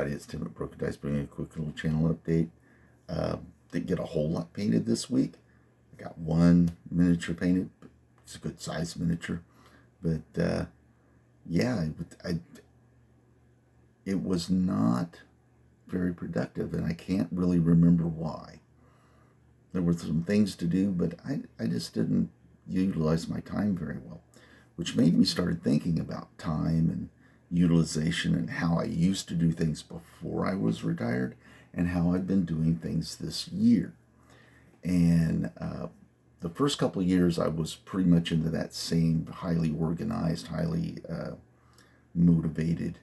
everybody. It's Tim at Broken Dice bringing a quick little channel update. Didn't get a whole lot painted this week. I got one miniature painted. It's a good size miniature. But yeah, it was not very productive, and I can't really remember why. There were some things to do, but I just didn't utilize my time very well, which made me start thinking about time and utilization and how I used to do things before I was retired and how I've been doing things this year. And the first couple of years, I was pretty much into that same highly organized, highly motivated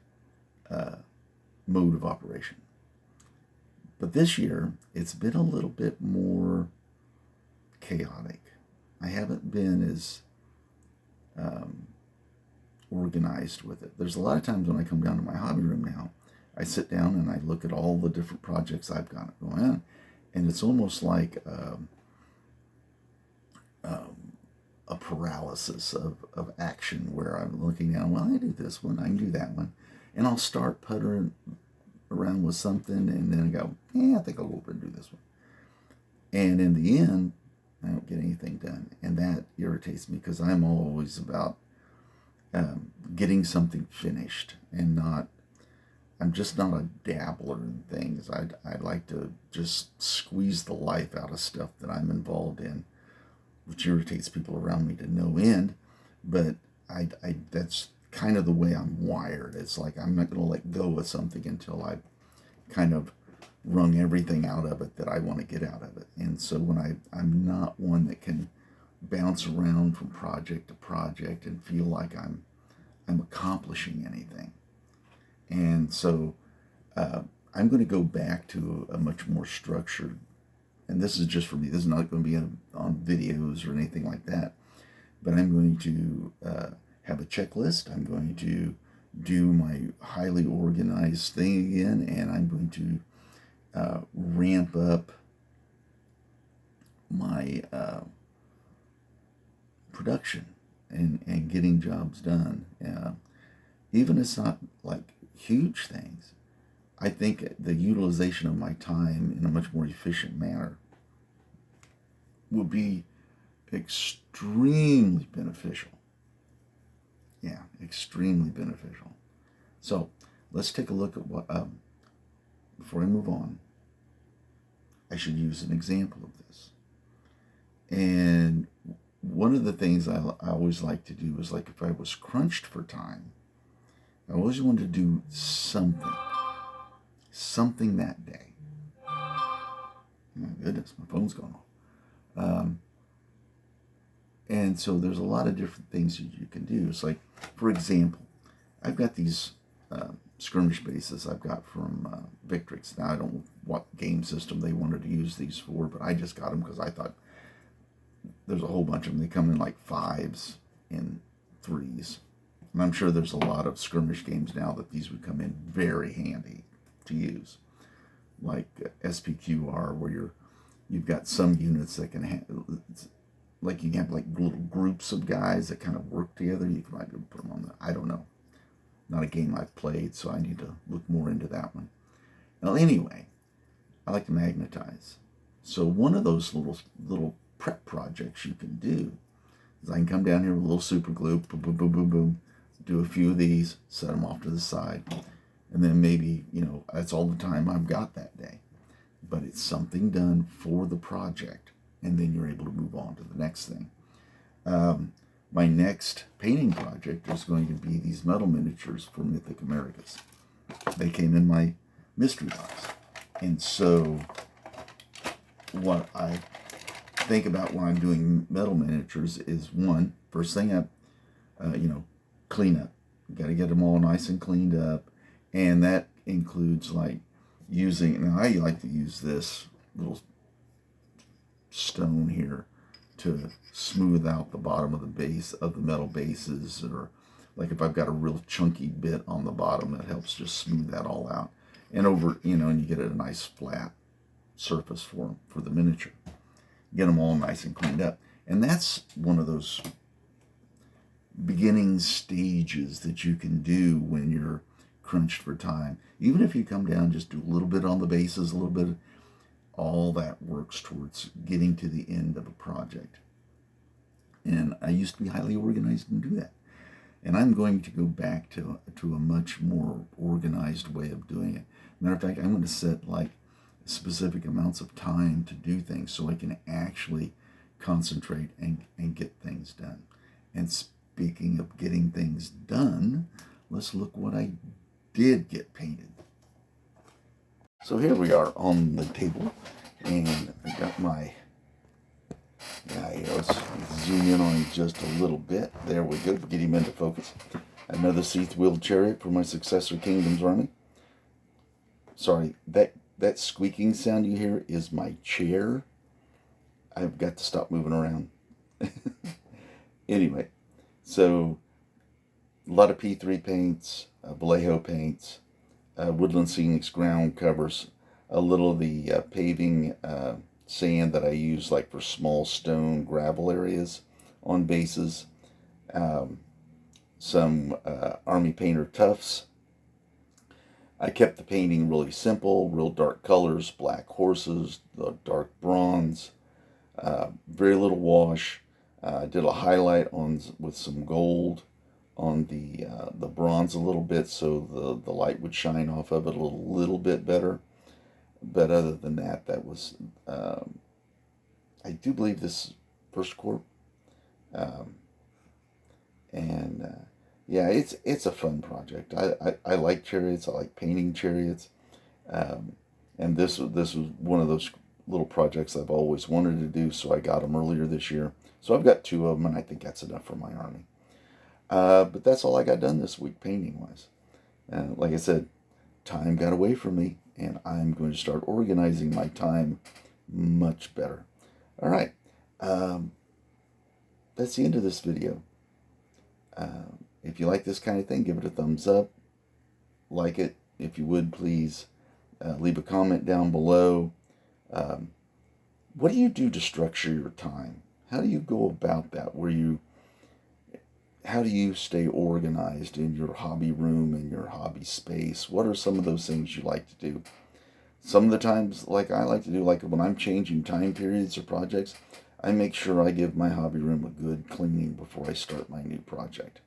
mode of operation. But this year, it's been a little bit more chaotic. I haven't been as organized with it. There's a lot of times when I come down to my hobby room now, I sit down and I look at all the different projects I've got going on, and it's almost like a paralysis of action where I'm looking down, well, I do this one, I can do that one, and I'll start puttering around with something, and then I go, I think I'll go over and do this one. And in the end, I don't get anything done, and that irritates me because I'm always about getting something finished and I'm just not a dabbler in things. I'd like to just squeeze the life out of stuff that I'm involved in, which irritates people around me to no end, but I that's kind of the way I'm wired. It's like I'm not going to let go of something until I've kind of wrung everything out of it that I want to get out of it. And so when I'm not one that can bounce around from project to project and feel like I'm accomplishing anything. And so I'm going to go back to a much more structured, and this is just for me, this is not going to be on videos or anything like that, but I'm going to have a checklist. I'm going to do my highly organized thing again, and I'm going to ramp up my production and getting jobs done. Even if it's not like huge things, I think the utilization of my time in a much more efficient manner will be extremely beneficial. Yeah, extremely beneficial. So let's take a look at what, before I move on, I should use an example of this. And one of the things I always like to do is, like, if I was crunched for time, I always wanted to do something that day. My goodness, my phone's going off. And so there's a lot of different things that you can do. It's like, for example, I've got these skirmish bases I've got from Victrix. Now, I don't know what game system they wanted to use these for, but I just got them because I thought there's a whole bunch of them. They come in like 5s and 3s. And I'm sure there's a lot of skirmish games now that these would come in very handy to use. Like SPQR, where you've got some units that can like you can have like little groups of guys that kind of work together. You can like put them on I don't know. Not a game I've played, so I need to look more into that one. Well, anyway, I like to magnetize. So one of those little prep projects you can do is I can come down here with a little super glue, boom, boom, boom, boom, boom, do a few of these, set them off to the side, and then maybe, that's all the time I've got that day. But it's something done for the project, and then you're able to move on to the next thing. My next painting project is going to be these metal miniatures for Mythic Americas. They came in my mystery box. And so what I think about when I'm doing metal miniatures is, first thing up, clean up. You got to get them all nice and cleaned up. And that includes like now I like to use this little stone here to smooth out the bottom of the base of the metal bases, or like if I've got a real chunky bit on the bottom, that helps just smooth that all out. And and you get a nice flat surface for the miniature. Get them all nice and cleaned up. And that's one of those beginning stages that you can do when you're crunched for time. Even if you come down, just do a little bit on the bases, a little bit, all that works towards getting to the end of a project. And I used to be highly organized and do that. And I'm going to go back to a much more organized way of doing it. Matter of fact, I'm going to set like specific amounts of time to do things so I can actually concentrate and get things done. And speaking of getting things done, let's look what I did get painted. So here we are on the table, and I got my, let's zoom in on him just a little bit. There we go, get him into focus. Another Seath-wheeled chariot for my successor, Kingdom's Army. Sorry, that squeaking sound you hear is my chair. I've got to stop moving around. Anyway, so a lot of P3 paints, Vallejo paints, Woodland Scenics ground covers, a little of the paving sand that I use like for small stone gravel areas on bases, some Army Painter tufts. I kept the painting really simple, real dark colors, black horses, the dark bronze, very little wash. I did a highlight with some gold on the bronze a little bit, so the light would shine off of it a little bit better. But other than that, that was I do believe this First Corp, yeah, it's a fun project. I like chariots. I like painting chariots, and this was one of those little projects I've always wanted to do. So I got them earlier this year. So I've got 2 of them, and I think that's enough for my army. But that's all I got done this week painting wise. Like I said, time got away from me, and I'm going to start organizing my time much better. All right, that's the end of this video. If you like this kind of thing, give it a thumbs up. Like it. If you would, please leave a comment down below. What do you do to structure your time? How do you go about that? How do you stay organized in your hobby room and your hobby space? What are some of those things you like to do? Some of the times, like I like to do, like when I'm changing time periods or projects, I make sure I give my hobby room a good cleaning before I start my new project.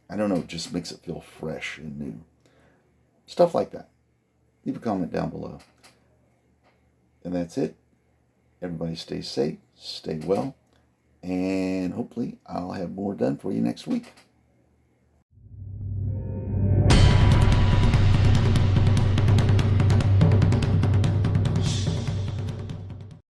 I don't know, it just makes it feel fresh and new. Stuff like that. Leave a comment down below. And that's it. Everybody stay safe, stay well, and hopefully I'll have more done for you next week.